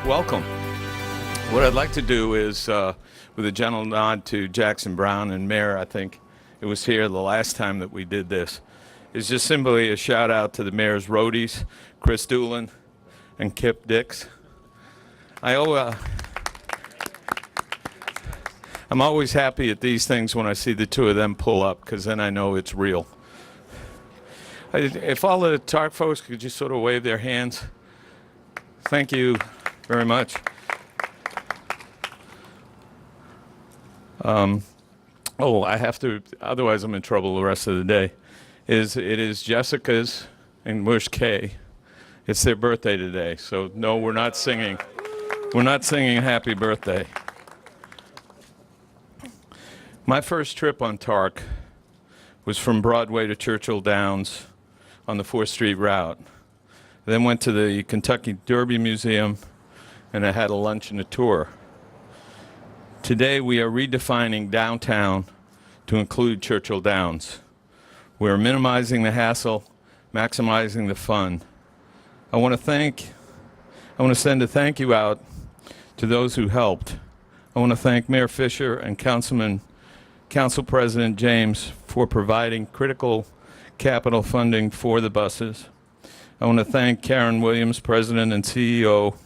welcome. What I'd like to do is, with a gentle nod to Jackson Brown and Mayor, I think it was here the last time that we did this, is just simply a shout out to the Mayor's roadies, Chris Doolin and Kip Dix. I'm always happy at these things when I see the two of them pull up, because then I know it's real. If all the TARC folks could just sort of wave their hands. Thank you very much. I have to, otherwise I'm in trouble the rest of the day. It is Jessica's and where's Kay? It's their birthday today, so no, we're not singing. We're not singing happy birthday. My first trip on TARC was from Broadway to Churchill Downs on the 4th Street route. Then went to the Kentucky Derby Museum, and I had a lunch and a tour. Today we are redefining downtown to include Churchill Downs. We're minimizing the hassle, maximizing the fun. I want to send a thank you out to those who helped. I want to thank Mayor Fisher and Council President James for providing critical capital funding for the buses. I want to thank Karen Williams, President and CEO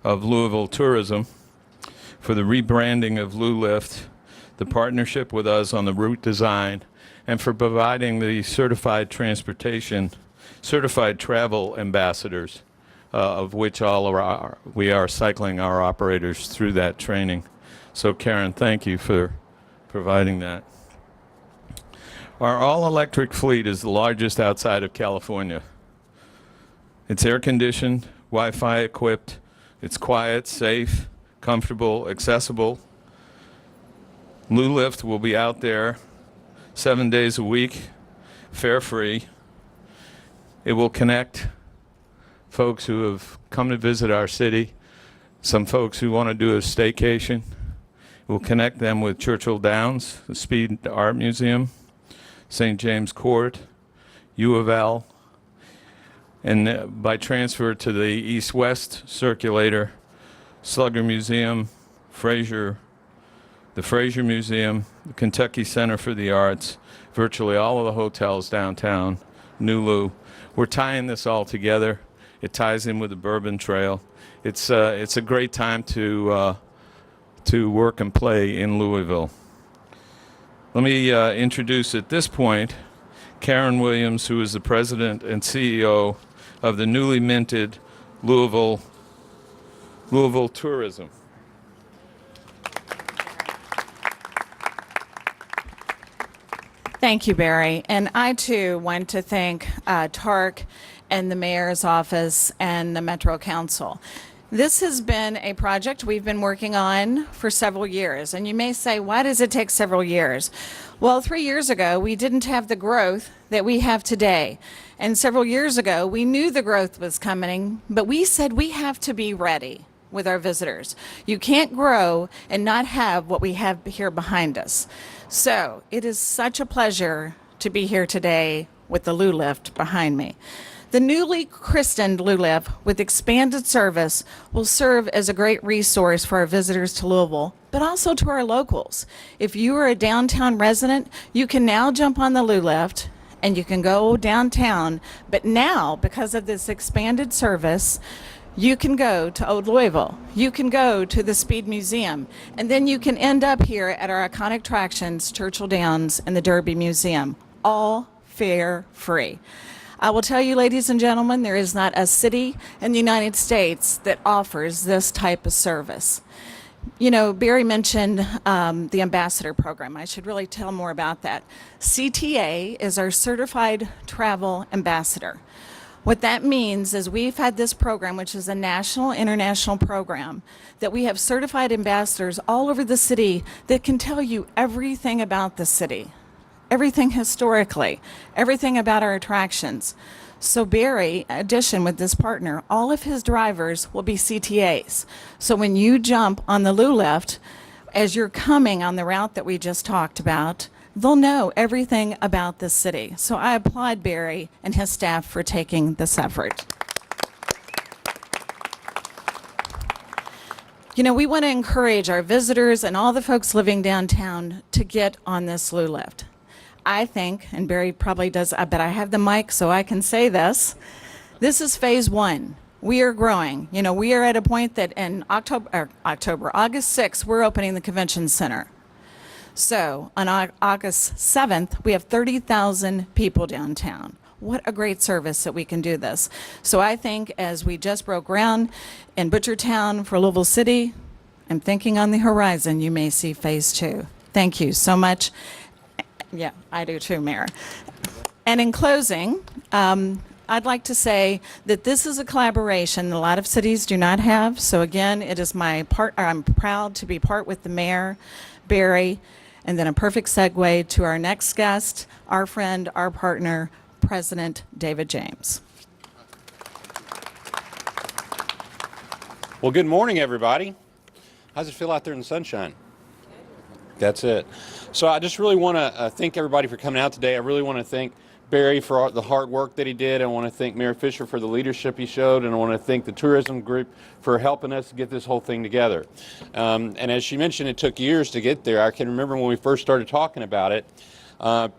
of Louisville Tourism, for the rebranding of LouLift, the partnership with us on the route design, and for providing the certified travel ambassadors, of which we are cycling our operators through that training. So Karen, thank you for providing that. Our all-electric fleet is the largest outside of California. It's air-conditioned, Wi-Fi equipped, it's quiet, safe, comfortable, accessible. LouLift will be out there 7 days a week, fare-free. It will connect folks who have come to visit our city, some folks who want to do a staycation. It will connect them with Churchill Downs, the Speed Art Museum, St. James Court, U of L, and by transfer to the East-West Circulator, Slugger Museum, the Fraser Museum, the Kentucky Center for the Arts, virtually all of the hotels downtown, Nulu. We're tying this all together. It ties in with the Bourbon Trail. It's a great time to work and play in Louisville. Let me introduce at this point Karen Williams, who is the President and CEO of the newly minted Louisville Tourism. Thank you, Barry. And I, too, want to thank TARC and the Mayor's Office and the Metro Council. This has been a project we've been working on for several years. And you may say, why does it take several years? Well, 3 years ago, we didn't have the growth that we have today. And several years ago, we knew the growth was coming, but we said we have to be ready with our visitors. You can't grow and not have what we have here behind us. So it is such a pleasure to be here today with the LouLift behind me. The newly christened LouLift with expanded service will serve as a great resource for our visitors to Louisville, but also to our locals. If you are a downtown resident, you can now jump on the LouLift and you can go downtown. But now, because of this expanded service, you can go to Old Louisville, you can go to the Speed Museum, and then you can end up here at our iconic attractions, Churchill Downs and the Derby Museum, all fare free. I will tell you, ladies and gentlemen, there is not a city in the United States that offers this type of service. You know, Barry mentioned the ambassador program. I should really tell more about that. CTA is our Certified Travel Ambassador. What that means is we've had this program, which is a national, international program, that we have certified ambassadors all over the city that can tell you everything about the city, everything historically, everything about our attractions. So Barry, in addition with this partner, all of his drivers will be CTAs. So when you jump on the LouLift, as you're coming on the route that we just talked about, they'll know everything about the city. So I applaud Barry and his staff for taking this effort. You know, we want to encourage our visitors and all the folks living downtown to get on this LouLift. I think, and Barry probably does, but I have the mic so I can say this. This is phase one. We are growing. You know, we are at a point that in August 6th, we're opening the convention center. So on August 7th, we have 30,000 people downtown. What a great service that we can do this. So I think as we just broke ground in Butchertown for Louisville City, I'm thinking on the horizon you may see phase two. Thank you so much. Yeah, I do too, Mayor. And in closing, I'd like to say that this is a collaboration that a lot of cities do not have. So again, it is I'm proud to be part with the mayor, Barry, and then a perfect segue to our next guest, our friend, our partner, President David James. Well, good morning, everybody. How's it feel out there in the sunshine? That's it. So I just really want to thank everybody for coming out today. I really want to thank Barry for the hard work that he did. I want to thank Mayor Fisher for the leadership he showed, and I want to thank the tourism group for helping us get this whole thing together. And as she mentioned, it took years to get there. I can remember when we first started talking about it,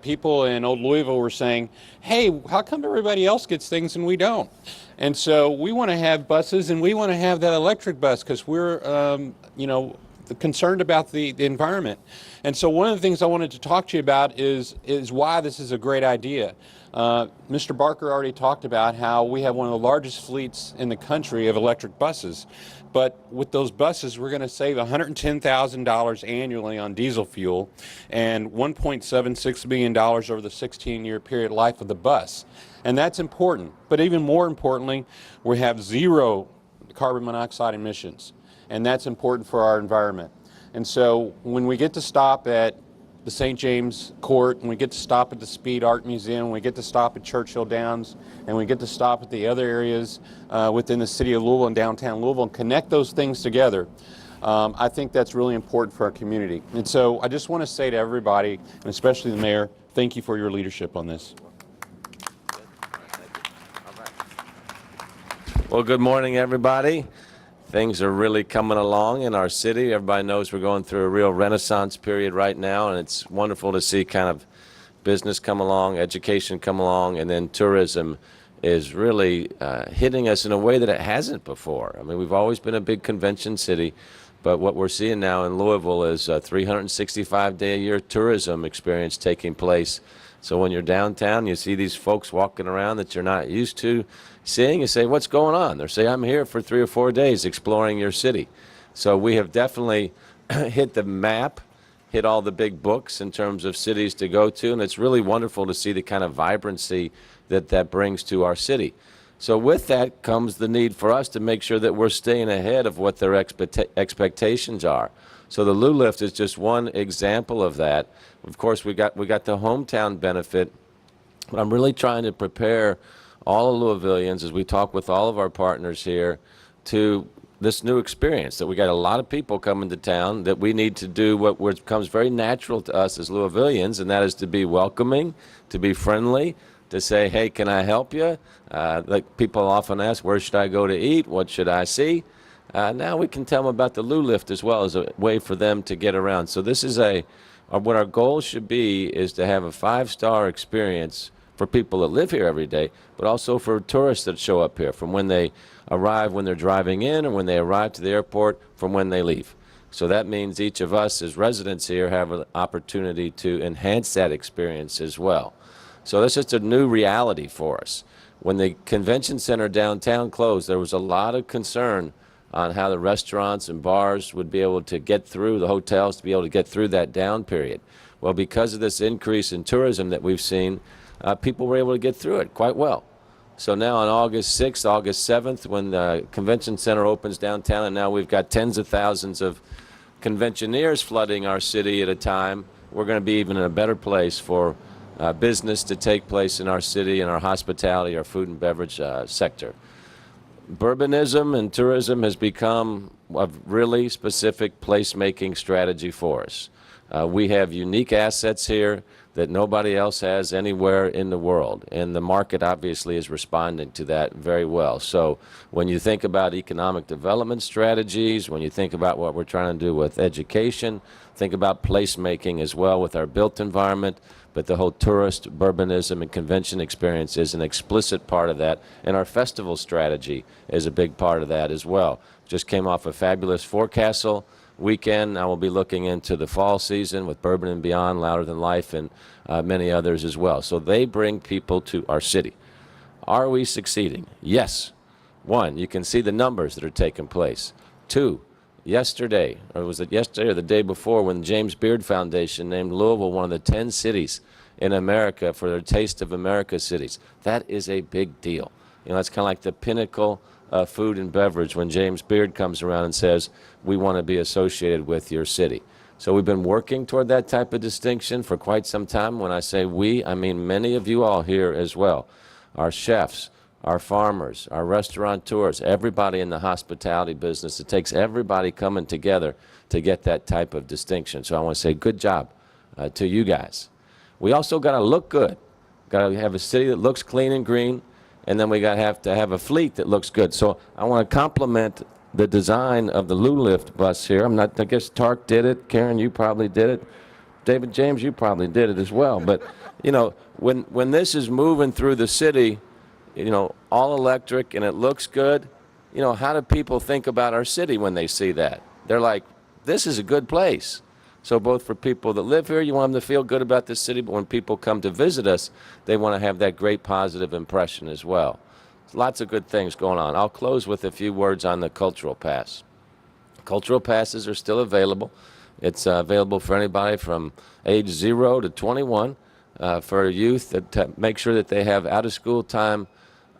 people in old Louisville were saying, hey, how come everybody else gets things and we don't? And so we want to have buses, and we want to have that electric bus because we're, concerned about the environment. And so one of the things I wanted to talk to you about is why this is a great idea. Mr. Barker already talked about how we have one of the largest fleets in the country of electric buses. But with those buses, we're going to save $110,000 annually on diesel fuel and $1.76 billion over the 16-year period life of the bus. And that's important. But even more importantly, we have zero carbon monoxide emissions. And that's important for our environment. And so when we get to stop at the St. James Court, and we get to stop at the Speed Art Museum, we get to stop at Churchill Downs, and we get to stop at the other areas within the city of Louisville and downtown Louisville and connect those things together, I think that's really important for our community. And so I just want to say to everybody, and especially the mayor, thank you for your leadership on this. Well, good morning, everybody. Things are really coming along in our city. Everybody knows we're going through a real renaissance period right now, and it's wonderful to see kind of business come along, education come along, and then tourism is really hitting us in a way that it hasn't before. I mean, we've always been a big convention city, but what we're seeing now in Louisville is a 365-day-a-year tourism experience taking place. So when you're downtown, you see these folks walking around that you're not used to seeing. You say, what's going on? They say, I'm here for 3 or 4 days exploring your city. So we have definitely hit the map, hit all the big books in terms of cities to go to, and it's really wonderful to see the kind of vibrancy that that brings to our city. So with that comes the need for us to make sure that we're staying ahead of what their expectations are. So the LouLift is just one example of that. Of course, we got the hometown benefit, but I'm really trying to prepare all of Louisvillians as we talk with all of our partners here to this new experience that we got a lot of people coming to town that we need to do what becomes very natural to us as Louisvillians, and that is to be welcoming, to be friendly, to say, hey, can I help you? Like people often ask, where should I go to eat? What should I see? Now we can tell them about the LouLift as well as a way for them to get around. So this is what our goal should be is to have a 5-star experience for people that live here every day, but also for tourists that show up here from when they arrive, when they're driving in, or when they arrive to the airport, from when they leave. So that means each of us as residents here have an opportunity to enhance that experience as well. So that's just a new reality for us. When the convention center downtown closed, there was a lot of concern on how the restaurants and bars would be able to get through, the hotels to be able to get through that down period. Well, because of this increase in tourism that we've seen, people were able to get through it quite well. So now on August 6th, August 7th, when the convention center opens downtown, and now we've got tens of thousands of conventioneers flooding our city at a time, we're going to be even in a better place for business to take place in our city, in our hospitality, our food and beverage sector. Bourbonism and tourism has become a really specific placemaking strategy for us. We have unique assets here that nobody else has anywhere in the world, and the market obviously is responding to that very well. So when you think about economic development strategies, when you think about what we're trying to do with education, think about placemaking as well with our built environment, but the whole tourist, urbanism, and convention experience is an explicit part of that, and our festival strategy is a big part of that as well. Just came off a fabulous Forecastle weekend. I will be looking into the fall season with Bourbon and Beyond, Louder Than Life, and many others as well. So they bring people to our city. Are we succeeding? Yes. One, you can see the numbers that are taking place. Two, yesterday, or was it yesterday or the day before, when the James Beard Foundation named Louisville one of the 10 cities in America for their Taste of America cities. That is a big deal. You know, that's kind of like the pinnacle food and beverage when James Beard comes around and says, we want to be associated with your city. So we've been working toward that type of distinction for quite some time. When I say we, I mean many of you all here as well. Our chefs, our farmers, our restaurateurs, everybody in the hospitality business. It takes everybody coming together to get that type of distinction. So I want to say good job to you guys. We also got to look good. Got to have a city that looks clean and green, and then we got to have a fleet that looks good. So I want to compliment the design of the LouLift bus here. I guess TARC did it. Karen, you probably did it. David James, you probably did it as well. But, you know, when this is moving through the city, you know, all electric and it looks good, you know, how do people think about our city when they see that? They're like, this is a good place. So both for people that live here, you want them to feel good about this city, but when people come to visit us, they want to have that great positive impression as well. Lots of good things going on. I'll close with a few words on the cultural pass. Cultural passes are still available. It's available for anybody from age 0 to 21 for youth that make sure that they have out-of-school time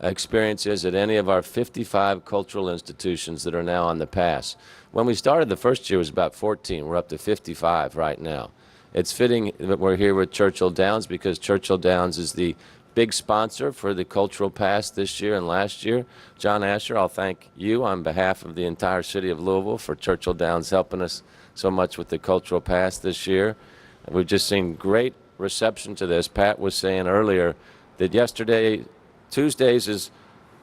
experiences at any of our 55 cultural institutions that are now on the pass. When we started, the first year was about 14. We're up to 55 right now. It's fitting that we're here with Churchill Downs because Churchill Downs is the big sponsor for the Cultural Pass this year and last year. John Asher, I'll thank you on behalf of the entire city of Louisville for Churchill Downs helping us so much with the Cultural Pass this year. We've just seen great reception to this. Pat was saying earlier that Tuesdays is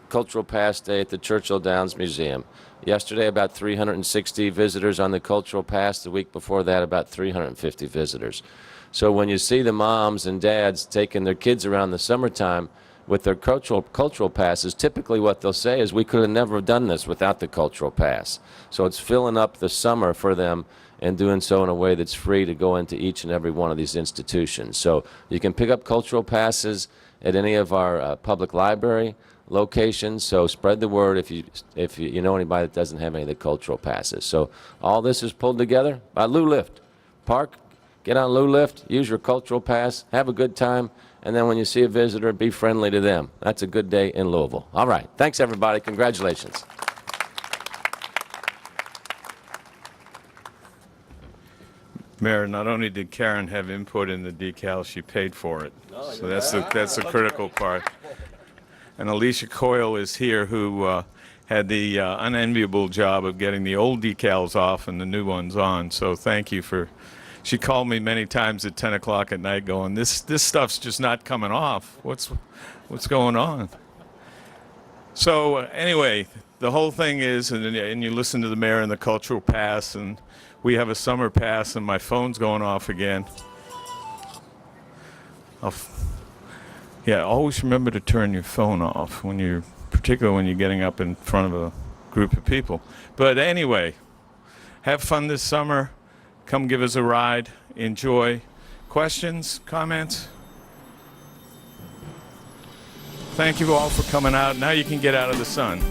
Cultural Pass Day at the Churchill Downs Museum. Yesterday, about 360 visitors on the Cultural Pass. The week before that, about 350 visitors. So when you see the moms and dads taking their kids around the summertime with their cultural passes, typically what they'll say is, we could have never done this without the Cultural Pass. So it's filling up the summer for them and doing so in a way that's free to go into each and every one of these institutions. So you can pick up cultural passes at any of our public library locations. So spread the word if you know anybody that doesn't have any of the cultural passes. So all this is pulled together by LouLift. Park, get on LouLift, use your cultural pass, have a good time, and then when you see a visitor, be friendly to them. That's a good day in Louisville. All right. Thanks, everybody. Congratulations. Mayor, not only did Karen have input in the decal, she paid for it. So that's the critical part. And Alicia Coyle is here, who had the unenviable job of getting the old decals off and the new ones on. So thank you for. She called me many times at 10 o'clock at night going, this stuff's just not coming off. What's going on? So anyway, the whole thing is, and you listen to the mayor and the cultural pass, and we have a summer pass, and my phone's going off again. Always remember to turn your phone off particularly when you're getting up in front of a group of people. But anyway, have fun this summer. Come give us a ride. Enjoy. Questions? Comments? Thank you all for coming out. Now you can get out of the sun.